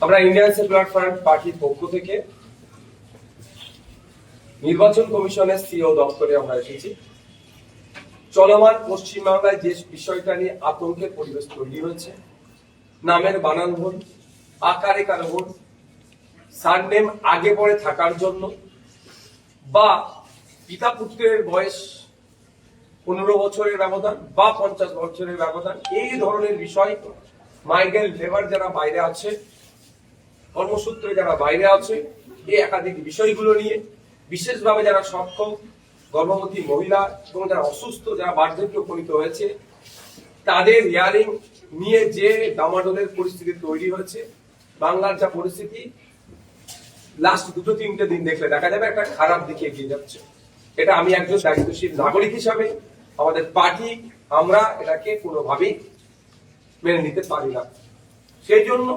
আমরা Indian secular front পার্টির পক্ষ থেকে নির্বাচন কমিশনের সিও দপ্তরে আমরা এসেছি। চলমান পশ্চিমবাংলায় যে বিষয়টা নিয়ে আতঙ্কের পরিবেশ তৈরি হয়েছে, নামের বানান ভুল, আকারে কারো ভুল, সারনেম আগে পরে থাকার জন্য বা পিতা পুত্রের বয়স 15 বছরের ব্যবধান বা 50 বছরের ব্যবধান, এই ধরনের বিষয় মাইগ্রেন্ট লেবার যারা বাইরে আছে, কর্মসূত্রে যারা বাইরে আছে, এই একাধিক বিষয়গুলো নিয়ে বিশেষভাবে যারা সক্ষম গর্ভবতী মহিলা এবং যারা অসুস্থ, যারা বার্ধক্য উপনীত হয়েছে, তাদের হিয়ারিং নিয়ে যে ডামাডোলের পরিস্থিতি তৈরি হয়েছে, বাংলার যা পরিস্থিতি লাস্ট 2-3 দিন দেখলে দেখা যাবে একটা খারাপ দিকে এগিয়ে যাচ্ছে। এটা আমি একজন দায়িত্বশীল নাগরিক হিসাবে আমাদের পার্টি আমরা এটাকে কোনোভাবেই মেনে নিতে পারি না। সেই জন্য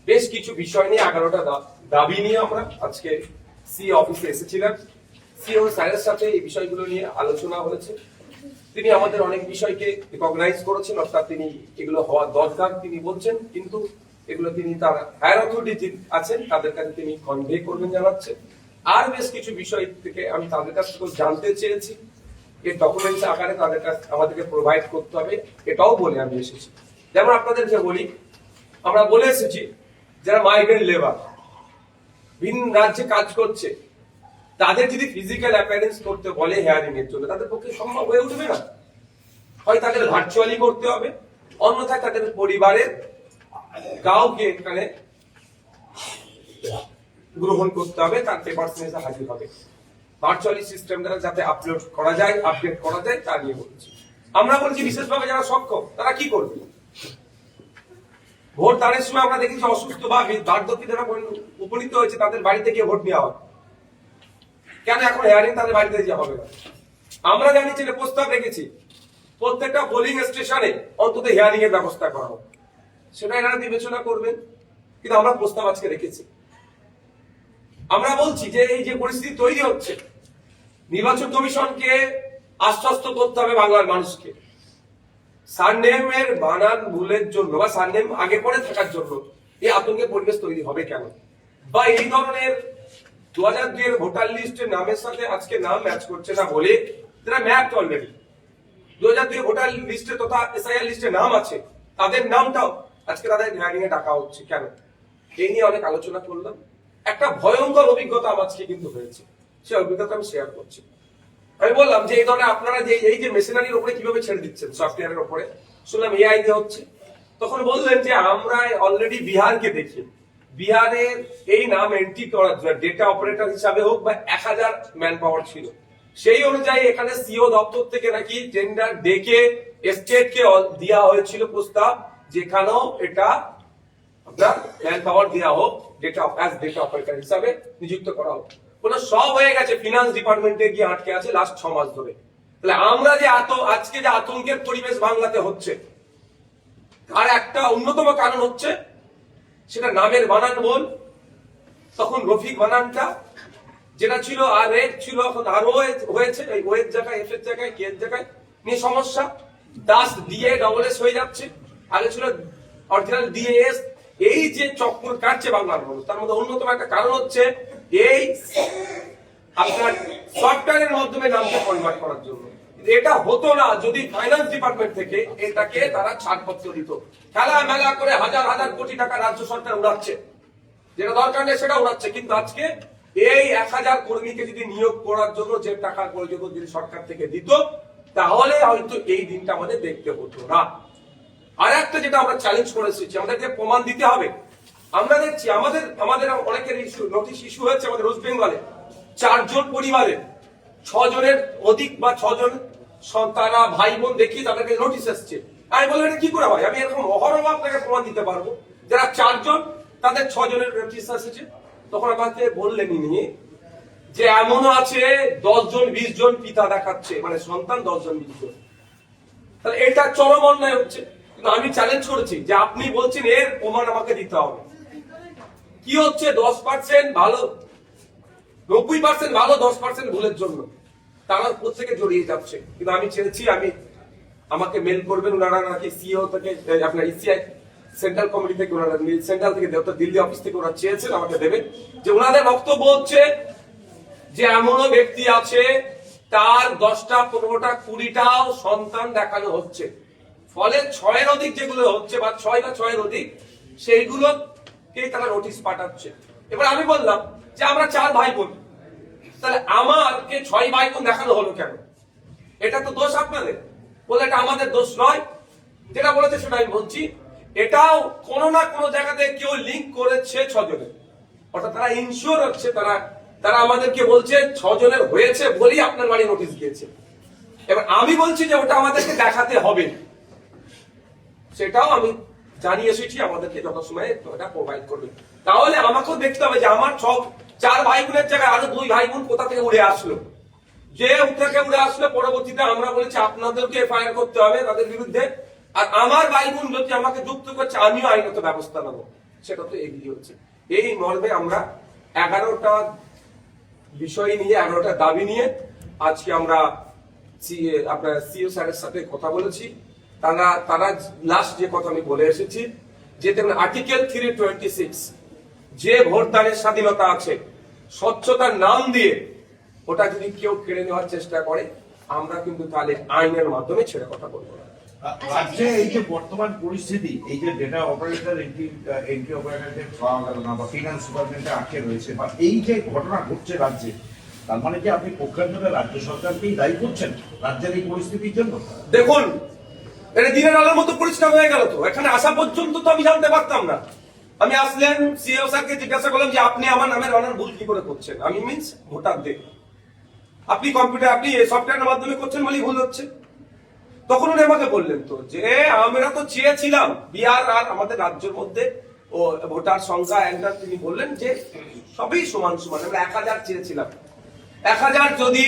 বেশ কিছু বিষয় নিয়ে 11টা দাবি নিয়ে আমরা আজকে সি অফিসে এসেছিলাম। সিও স্যারের সাথে এই বিষয়গুলো নিয়ে আলোচনা হয়েছে। তিনি আমাদের অনেক বিষয়কে রিকগনাইজ করেছেন, অর্থাৎ তিনি এগুলো হওয়া দরকার তিনি বলছেন, কিন্তু এগুলো তিনি তার হায়ার অথরিটি আছেন তাদের কাছে তিনি কনভে করবেন জানাচ্ছেন। আর বেশ কিছু বিষয় থেকে আমি তাদের কাছ থেকে জানতে চেয়েছি, এর ডকুমেন্টস আকারে তাদের কাছে আমাদেরকে প্রোভাইড করতে হবে, এটাও বলে আমি এসেছি। যেমন আপনাদেরকে বলি, আমরা বলে এসেছি যারা মাইগ্রেন্ট লেবার ভিন রাজ্যে কাজ করছে, তাদের যদি ফিজিক্যাল অ্যাপিয়ারেন্স করতে বলে হিয়ারিং এর জন্য, তাদের পক্ষে সম্ভব হয়ে উঠবে না। হয় তাদের ভার্চুয়ালি করতে হবে, অন্যথায় তাদের পরিবারের কাউকে এখানে গ্রহণ করতে হবে, তার পেপারস নিয়ে হাজির হবে। ভার্চুয়ালি সিস্টেম দ্বারা যাতে আপলোড করা যায়, আপডেট করা যায়, তা নিয়ে বলছি। আমরা বলছি বিশেষভাবে যারা সক্ষম তারা কি করবে। ভোট দানের সময় আমরা দেখেছি অসুস্থ বা বার্ধক্যে যারা উপনীত হয়েছে তাদের বাড়িতে গিয়ে ভোট নেওয়া হয়। কেন এখন হিয়ারিং তাদের বাড়িতে যাওয়া হবে না? আমরা জানিয়েছি প্রস্তাব রেখেছি প্রত্যেকটা পোলিং স্টেশনে অন্তত হিয়ারিং এর ব্যবস্থা করা হোক, সেটা এনারা বিবেচনা করবেন, কিন্তু আমরা প্রস্তাব আজকে রেখেছি। আমরা বলছি যে এই যে পরিস্থিতি তৈরি হচ্ছে, নির্বাচন কমিশনকে আশ্বস্ত করতে হবে বাংলার মানুষকে, সারনেমের বানান ভুলের জন্য বা সারনেম আগে পরে থাকার জন্য এই আতঙ্কের পরিবেশ তৈরি হবে কেন, বা এই ধরনের 2002 এর ভোটার লিস্টের নামের সাথে আজকে নাম ম্যাচ করছে না বলে যারা ম্যাপড অলরেডি 2002 এর ভোটার লিস্টে তথা এসআইআর লিস্টে নাম আছে, তাদের নামটাও আজকে তাদের হিয়ারিং এ ডাকা হচ্ছে কেন, এই নিয়ে অনেক আলোচনা করলাম। একটা ভয়ঙ্কর অভিজ্ঞতা আমার আজকে কিন্তু হয়েছে, সেই অভিজ্ঞতা আমি শেয়ার করছি। আমি বললাম যে এই ধরনের আপনারা যে এই যে মেশিনারির উপরে কিভাবে ছেড়ে দিচ্ছেন, সফটওয়্যারের উপরে, শুনলাম এআই দিয়ে হচ্ছে। তখন বললেন যে আমরা অলরেডি বিহারকে দেখি, বিহারের এই নাম এন্ট্রি করার জন্য ডেটা অপারেটর হিসাবে হোক বা 1000 ম্যান পাওয়ার ছিল, সেই অনুযায়ী এখানে সিও দপ্তর থেকে নাকি টেন্ডার ডেকে স্টেটকে দেওয়া হয়েছিল প্রস্তাব, যেখানেও এটা আপনার ম্যান পাওয়ার দেওয়া হোক, ডেটা অপারেটর হিসাবে নিযুক্ত করা হোক। বলে সব হয়ে গেছে, ফিনান্স ডিপার্টমেন্টে গিয়ে আটকে আছে লাস্ট 6 মাস ধরে। তাহলে আমরা যে আজকে যে আতঙ্কের পরিবেশ বাংলাতে হচ্ছে, আর একটা অন্যতম কারণ হচ্ছে সেটা নামের বানান ভুল। তখন রফিক বানানটা যেটা ছিল আর রেড ছিল, এখন আর হয়েছে, এই ওয়ের জায়গায় এফ এর জায়গায় কে এর জায়গায় নিয়ে সমস্যা। দাস দিয়ে ডবল এস হয়ে যাচ্ছে, আগে ছিল অরিজিনাল ডিএস। এই যে চক্কর কাটছে বাংলার মানুষ, তার মধ্যে অন্যতম একটা কারণ হচ্ছে এই আপনার সফটওয়্যারের মাধ্যমে নামকে কনভার্ট করার জন্য। এটা হতো না যদি ফাইন্যান্স ডিপার্টমেন্ট থেকে এটাকে তারা ছাড়পত্র দিত। খেলা মেলা করে হাজার হাজার কোটি টাকা রাজ্য সরকার উড়াচ্ছে, যেটা দরকার নেই সেটা উড়াচ্ছে। কিন্তু আজকে এই 1000 কর্মীকে যদি নিয়োগ করার জন্য যে টাকা প্রয়োজন যদি সরকার থেকে দিত, তাহলে হয়তো এই দিনটা আমাদের দেখতে হতো না। আর একটা যেটা আমরা চ্যালেঞ্জ করেছি, আমাদেরকে প্রমাণ দিতে হবে। আমরা দেখছি আমাদের অনেকের ইস্যু, নোটিশ ইস্যু হয়েছে আমাদের ওয়েস্ট বেঙ্গলে 4 জন পরিবারের 6 জনের অধিক বা 6 জন সন্তান ভাই বোন দেখিয়ে তাদেরকে নোটিশ এসছে। আমি বললাম এটা কি করে হয়? আমি এরকম অহরহ আপনাকে প্রমাণ দিতে পারবো যারা 4 জন তাদের 6 জনের নোটিশ এসেছে। তখন আমাকে বললেন ইনি যে এমনও আছে 10 জন 20 জন পিতা দেখাচ্ছে, মানে সন্তান 10 জন 20 জন। তাহলে এটা চরম অন্যায় হচ্ছে। কিন্তু আমি চ্যালেঞ্জ করেছি যে আপনি বলছেন এর প্রমাণ আমাকে দিতে হবে। কি হচ্ছে 10% ভালো, 90% ভালো, 10% ভুলের জন্য তারা প্রত্যেকে জড়িয়ে যাচ্ছে। কিন্তু আমি চেয়েছি আমাকে মেল করবেন ওনারা নাকি সিও থেকে আপনার ইসিআই সেন্ট্রাল কমিটি থেকে ওনারা সেন্ট্রাল থেকে দিল্লি অফিস থেকে ওরা চেয়েছেন আমাকে দেবেন, যে ওনাদের বক্তব্য হচ্ছে যে এমনও ব্যক্তি আছে তার 10টা 15টা 20টাও সন্তান দেখানো হচ্ছে, ফলে 6-এর অধিক যেগুলো হচ্ছে বা 6 বা 6-এর অধিক সেইগুলোকে তারা নোটিশ পাঠাচ্ছে। এবার আমি বললাম যে আমরা 4 ভাই বোন, তাহলে আমাকে 6 ভাই বোন দেখানো হলো কেন? এটা তো দোষ আপনাদের। বলে এটা আমাদের দোষ নয়, যেটা বলেছে সেটা আমি বলছি, এটাও কোনো না কোনো জায়গাতে কেউ লিঙ্ক করেছে 6 জনের, অর্থাৎ তারা ইনশিওর হচ্ছে, তারা আমাদেরকে বলছে 6 জনের হয়েছে বলেই আপনার বাড়ি নোটিশ গিয়েছে। এবার আমি বলছি যে ওটা আমাদেরকে দেখাতে হবে, সেটাও আমি জানিয়ে এসেছি, আমাদেরকে যত সময় ওটা প্রোভাইড করবে। তাহলে আমাকেও দেখতে হবে যে আমার 4 ভাই বোনের জায়গায় আরো 2 ভাই বোন কোথা থেকে উড়ে আসলো, যে থেকে উড়ে আসলো পরবর্তীতে আমরা বলেছি আপনাদেরকে এফআইআর করতে হবে তাদের বিরুদ্ধে, আর আমার ভাই বোন যদি আমাকে যুক্ত করছে আমিও আইনত ব্যবস্থা নেব, সেটা তো এগিয়ে হচ্ছে। এই মর্মে আমরা 11টা বিষয় নিয়ে 11টা দাবি নিয়ে আজকে আমরা আপনার সিও স্যারের সাথে কথা বলেছি। তারা লাস্ট যে কথা আমি বলে এসেছি যে দেখুন আর্টিকেল 326 যে ভোটদানের স্বাধীনতা আছে, স্বচ্ছতার নাম দিয়ে ওটা যদি কেউ কেড়ে নেওয়ার চেষ্টা করে আমরা কিন্তু তাহলে আইনের মাধ্যমে ছেড়ে কথা বলবো না। রাজ্যে এই যে বর্তমান পরিস্থিতি, এই যে ডেটা অপারেটর এন্ট্রি অপারেটরদের পাওয়া গেল না বা ফিনান্স ডিপার্টমেন্টে আটকে রয়েছে, বা এই যে ঘটনা ঘটছে রাজ্যে, তার মানে কি আপনি পক্ষান্তরে রাজ্য সরকারকেই দায়ী করছেন রাজ্যের এই পরিস্থিতির জন্য? দেখুন এটা দিনের আলোর মতো পরিষ্কার হয়ে গেল তো, এখানে আসা পর্যন্ত তো আমি জানতে পারতাম না। আমি আসলেন সিও স্যারকে জিজ্ঞাসা করলাম যে আপনি আমার নামের অনার ভুল কি করে করছেন, আমি মিন্স ভোটারদের, আপনি কম্পিউটার আপনি সফটওয়্যারের মাধ্যমে করছেন বলেই ভুল হচ্ছে। তখন উনি আমাকে বললেন তো যে আমরা তো চেয়েছিলাম বিহার আর আমাদের রাজ্যের মধ্যে ও ভোটার সংখ্যা একটা, তিনি বললেন যে সবই সমান সমান, আমরা 1000 চেয়েছিলাম, 1000 যদি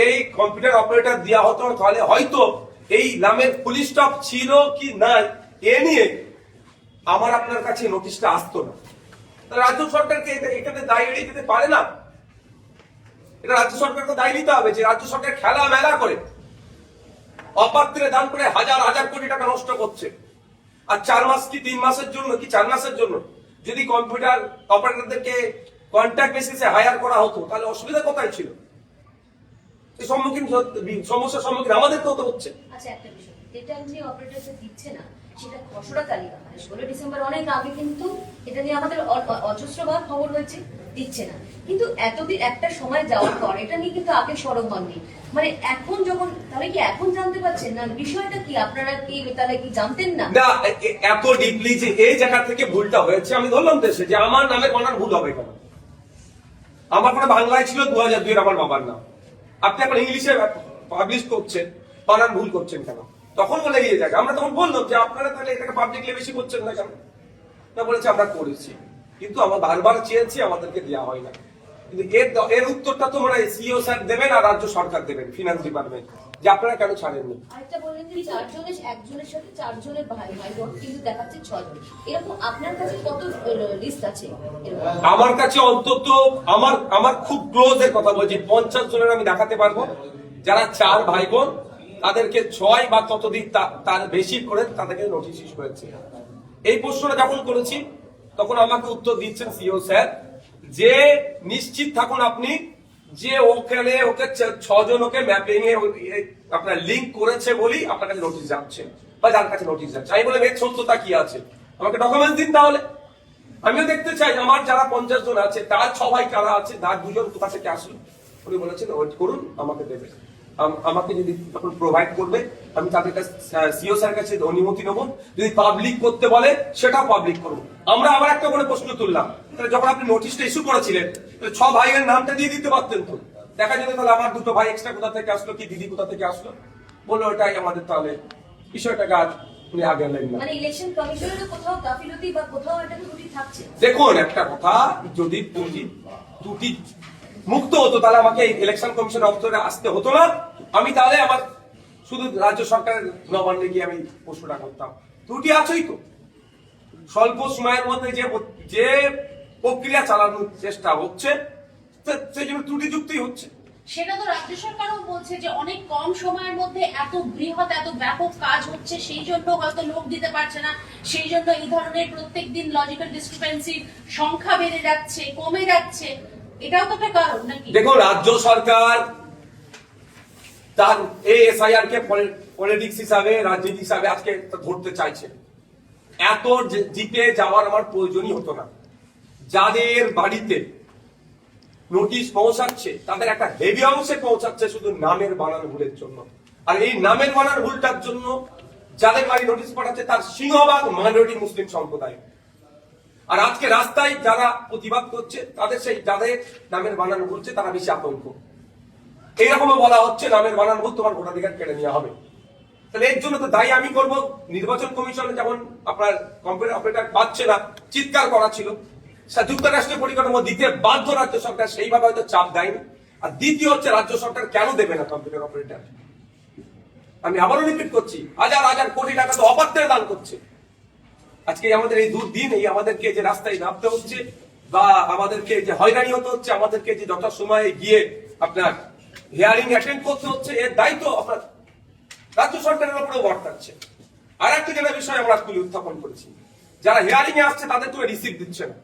এই কম্পিউটার অপারেটর দেওয়া হতো তাহলে হয়তো এই নামের ফুল স্টপ ছিল কি নাই এ নিয়ে আমার আপনার কাছে নোটিশটা আসতো না। রাজ্য সরকারকে এখানে দায়ী এড়িয়ে যেতে পারে না, এটা রাজ্য সরকারকে দায়ী নিতে হবে যে রাজ্য সরকার খেলা মেলা করে অপাত্রে দান করে হাজার হাজার কোটি টাকা নষ্ট করছে। আর 4 মাস কি 3 মাসের জন্য কি 4 মাসের জন্য যদি কম্পিউটার অপারেটরদেরকে কন্ট্রাক্ট বেসিসে হায়ার করা হতো তাহলে অসুবিধা কোথায় ছিল? এই সমস্যার সম্মুখীন আমাদেরকে হতে হচ্ছে। আচ্ছা একটা বিষয়, ডেটা এন্ট্রি অপারেটর যে দিচ্ছে না সেটা খসড়া তালিকা, মানে 16 ডিসেম্বর অনেক আগে কিন্তু এটা নিয়ে আমাদের অজস্রবার খবর হয়েছে, দিচ্ছে না। কিন্তু এতদিন একটা সময় যাওয়ার পর এটা নিয়ে কিন্তু আগে সরব হননি, মানে এখন যখন, তাহলে কি এখন জানতে পারছেন না বিষয়টা কি? আপনারা কি তাহলে কি জানতেন না? না এত ডিপলি যে এই জায়গা থেকে ভুলটা হয়েছে আমি ধরলাম দেশে যে আমার নামে বানান ভুল হবে কেন? আমার কোনো বাংলায় ছিল 2002 আমার বাবার নাম, আপনি এখন ইংলিশে পাবলিশ করছেন, বানান ভুল করছেন কেন? তখন বলে গিয়ে যাবে, আমরা তখন বললাম যে আপনারা তাহলে এটাকে পাবলিকলি বেশি করছেন না কেন? না বলেছে আমরা করেছি, কিন্তু আমরা বারবার চেয়েছি আমাদেরকে দেওয়া হয় না। কিন্তু এর উত্তরটা তো মানে সিও স্যার দেবেন আর রাজ্য সরকার দেবেন, ফিনান্স ডিপার্টমেন্ট, যে আপনারা কেন ছাড়েননি। আরেকটা বললেন যে 4 জনের একজনের সাথে 4 জনের ভাই বোন, কিন্তু দেখাচ্ছে 6 জন। এরকম আপনার কাছে কত লিস্ট আছে? আমার কাছে অন্তত আমার খুব ক্লোজ এর কথা বলছি 50 জনের আমি দেখাতে পারবো, যারা 4 ভাই বোন তাদেরকে 6 বা ততোধিক তার বেশি করে তাদেরকে নোটিশ ইস্যু করেছে। এই প্রশ্নটা যখন করেছি তখন আমাকে উত্তর দিচ্ছেন সিও স্যার যে নিশ্চিত থাকুন আপনি যে ওখানে ওকে 6 জন ওকে ম্যাপিং এ আপনার লিংক করেছে বলেই আপনার কাছে নোটিশ যাচ্ছে বা যার কাছে নোটিশ যাচ্ছে। আমি বলে এর সত্যতা কি আছে, আমাকে ডকুমেন্টস দিন, তাহলে আমিও দেখতে চাই আমার যারা 50 জন আছে তার 6 ভাই কারা আছে, তার 2 জন কোথা থেকে আসলো। উনি বলেছেন ওয়েট করুন, আমাকে দেবে, আমাকে যদি তখন প্রোভাইড করবে আমি তাদের কাছে সিও স্যার কাছে অনুমতি নেবো, যদি পাবলিক করতে বলে সেটাও পাবলিক করবো। আমরা আবার একটা করে প্রশ্ন তুললাম, তাহলে যখন আপনি নোটিশটা ইস্যু করেছিলেন 6 ভাইয়ের নামটা দিয়ে দিতে পারতেন তো, দেখা যেত তাহলে আমার 2টো ভাই এক্সট্রা কোথা থেকে আসলো কি দিদি কোথা থেকে আসলো, বললো ওটাই আমাদের তাহলে বিষয়টাকে আজ উনি আগে আনলেন না। মানে ইলেকশন কমিশনের কোথাও গাফিলতি বা কোথাও এটা ত্রুটি থাকছে। দেখুন একটা কথা, যদি ত্রুটি মুক্ত হতো তাহলে আমাকে ইলেকশন কমিশন অফিসে আসতে হতো না, আমি তাহলে আমার শুধু রাজ্য সরকারের নবান্নে গিয়ে আমি প্রশ্নটা করতাম। ত্রুটি আছেই তো, স্বল্প সময়ের মধ্যে যে প্রক্রিয়া চালানোর চেষ্টা হচ্ছে সেই জন্য ত্রুটিযুক্তই হচ্ছে। সেটা তো রাজ্য সরকারও বলছে যে অনেক কম সময়ের মধ্যে এত বৃহৎ এত ব্যাপক কাজ হচ্ছে, সেই জন্য হয়তো লোক দিতে পারছে না, সেই জন্য এই ধরনের প্রত্যেকদিন লজিক্যাল ডিসক্রিপেন্সির সংখ্যা বেড়ে যাচ্ছে, কমে যাচ্ছে। এটাও তো একটা কারণ নাকি? দেখুন, রাজ্য সরকার তার এই এসআইআর কে পলিটিক্স হিসাবে, রাজনীতি হিসাবে আজকে ধরতে চাইছে। এত জিপে যাওয়ার আমার প্রয়োজনই হতো না। যাদের বাড়িতে নোটিশ পৌঁছাচ্ছে তাদের একটা হেভি অংশে পৌঁছাচ্ছে শুধু নামের বানান ভুলের জন্য। আর এই নামের বানান ভুলটার জন্য যাদের বাড়ি নোটিশ পাঠাচ্ছে তার সিংহভাগ মাইনরিটি মুসলিম সম্প্রদায়। আর আজকে রাস্তায় যারা প্রতিবাদ করছে তাদের সেই যাদের নামের বানান ভুলছে তারা বেশি আতঙ্ক। এইরকমও বলা হচ্ছে নামের বানান ভুল, তোমার ভোটাধিকার কেড়ে নেওয়া হবে। তাহলে এর জন্য তো দায়ী আমি করব। নির্বাচন কমিশনে যেমন আপনার কম্পিউটার অপারেটর পাচ্ছে না, চিৎকার করা ছিল, যুক্তরাষ্ট্রের পরিকাঠামো দিতে বাধ্য রাজ্য সরকার, সেইভাবে হয়তো চাপ দেয়নি। আর দ্বিতীয় হচ্ছে রাজ্য সরকার কেন দেবে না কম্পিউটার অপারেটর? আমি আবারও রিপিট করছি, হাজার হাজার কোটি টাকা তো অপাত্রে দান করছে। আজকে আমাদের এই দুর্দিন, এই আমাদেরকে যে রাস্তায় নামতে হচ্ছে বা আমাদেরকে যে হয়রানি হতে হচ্ছে, আমাদেরকে যে যথাসময়ে গিয়ে আপনার হিয়ারিং অ্যাটেন্ড করতে হচ্ছে, এর দায়িত্ব আপনার রাজ্য সরকারের উপরেও বর্তাচ্ছে। আর একটা যেটা বিষয় আমরা তুলে উত্থাপন করেছি, যারা হিয়ারিং এ আসছে তাদের তো রিসিভ দিচ্ছে না।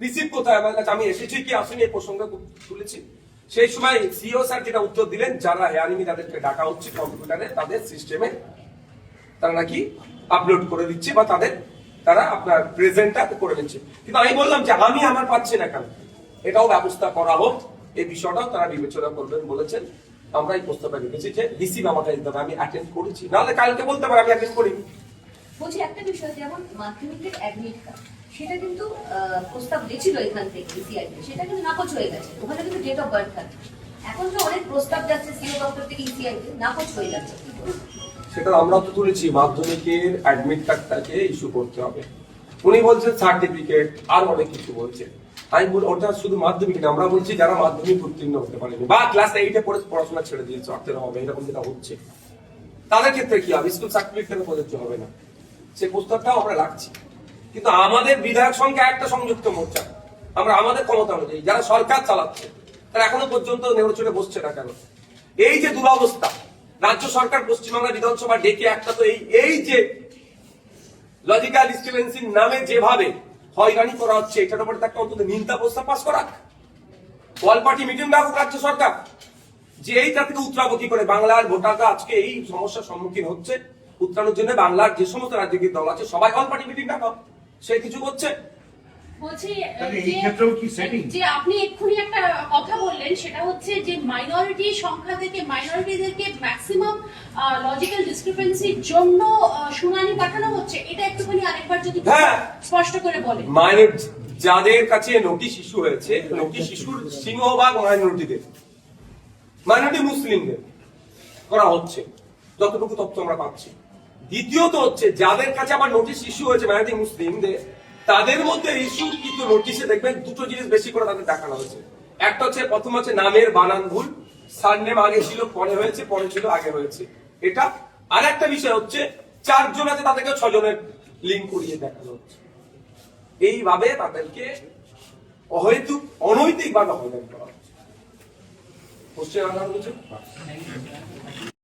রিসিভ কোথায়? আমার কাছে আমি এসেছি কি আসেনি এই প্রসঙ্গে তুলেছি। সেই সময় সিও স্যার যেটা উত্তর দিলেন, যারা হিয়ারিং এ তাদেরকে ডাকা হচ্ছে কম্পিউটারে তাদের সিস্টেমে তারা নাকি আপলোড করে দিচ্ছে বা তারা আপনার প্রেজেন্টটা করে নিচ্ছে। কিন্তু আমি বললাম যে আমি আমার পাচ্ছি না কেন, এটাও ব্যবস্থা করা হোক। এই বিষয়টাও তারা বিবেচনা করবেন বলেছেন। আমরা এই প্রস্তাবটা রেখেছি যে রিসিভ আমাকে দিতে হবে, আমি অ্যাটেন্ড করেছি, নাহলে কালকে বলতে পারে আমি অ্যাটেন্ড করিনি। বলছি একটা বিষয়, যেমন মাধ্যমিকের অ্যাডমিট কার্ড, সেটা কিন্তু প্রস্তাব দিয়েছিল এখান থেকে ইসিআই, সেটা কিন্তু নাকচ হয়ে গেছে। ওখানে কিন্তু ডেট অফ বার্থ থাকে। এখন যে অনেক প্রস্তাব যাচ্ছে সিও দপ্তর থেকে ইসিআই, নাকচ হয়ে যাচ্ছে। সেটা আমরা তো তুলেছি, মাধ্যমিকের অ্যাডমিট কার্ডটাকে ইস্যু করতে হবে। উনি বলছেন সার্টিফিকেট, আর অনেক কিছু বলছে। আমি বলি ওটা শুধু মাধ্যমিক না, আমরা বলছি যারা মাধ্যমিক উত্তীর্ণ হতে পারেনি বা ক্লাস 8-এ পড়ে পড়াশোনা ছেড়ে দিয়েছে, অর্থের হবে এরকম যেটা হচ্ছে, তাদের ক্ষেত্রে কি হবে? স্কুল সার্টিফিকেট প্রযোজ্য হবে না, সেই প্রস্তাবটাও আমরা রাখছি। কিন্তু আমাদের বিধায়ক সংখ্যা একটা সংযুক্ত মোর্চা, আমরা আমাদের ক্ষমতা অনুযায়ী যারা সরকার চালাচ্ছে তারা এখনো পর্যন্ত নেড়েচড়ে বসছে না কেন? এই যে দুরবস্থা, রাজ্য সরকার পশ্চিমবাংলা বিধানসভা ডেকে একটা তো এই যে লজিক্যাল ডিসক্রিপেন্সির নামে যেভাবে হয়রানি করা হচ্ছে, এটার উপরে একটা অন্তত নিন্দা প্রস্তাব পাস করা, অল পার্টি মিটিং ডাকুক রাজ্য সরকার, যে এইটা থেকে উত্তরাবো কি করে। বাংলার ভোটাররা আজকে এই সমস্যার সম্মুখীন হচ্ছে, উত্তরানোর জন্য বাংলার যে সমস্ত রাজনৈতিক দল আছে সবাই অল পার্টি মিটিং ডাকা, সে কিছু করছে। বলছি এই ক্ষেত্রেও কি সেটিং? যে আপনি এক্ষুনি একটা কথা বললেন, সেটা হচ্ছে যে মাইনরিটি সংখ্যা থেকে মাইনরিটিদেরকে ম্যাক্সিমাম লজিক্যাল ডিসক্রিপেন্সির জন্য শুনানি পাঠানো হচ্ছে। এটা একটুখানি আরেকবার যদি স্পষ্ট করে বলেন। যাদের কাছে নোটিশ ইস্যু হয়েছে, নোটিশ ইস্যুর সিংহভাগ মাইনরিটিদের, মাইনরিটি মুসলিমদের করা হচ্ছে, যতটুকু তথ্য আমরা পাচ্ছি। দ্বিতীয়ত হচ্ছে যাদের কাছে আবার নোটিশ ইস্যু হয়েছে মাইনরিটি মুসলিমদের, তাদের মধ্যে ইস্যু কিন্তু নোটিশে দেখবেন দুটো জিনিস বেশি করে তাদের দেখানো হয়েছে। একটা হচ্ছে, প্রথম হচ্ছে নামের বানান ভুল, সারনেম আগে ছিল পরে হয়েছে, পরে ছিল আগে হয়েছে, এটা। আর একটা বিষয় হচ্ছে 4 জন আছে তাদেরকে 6 জনের লিঙ্ক করিয়ে দেখানো হচ্ছে। এইভাবে তাদেরকে অনৈতিক ভাবে হয়রানি করা হচ্ছে। পশ্চিমবাংলার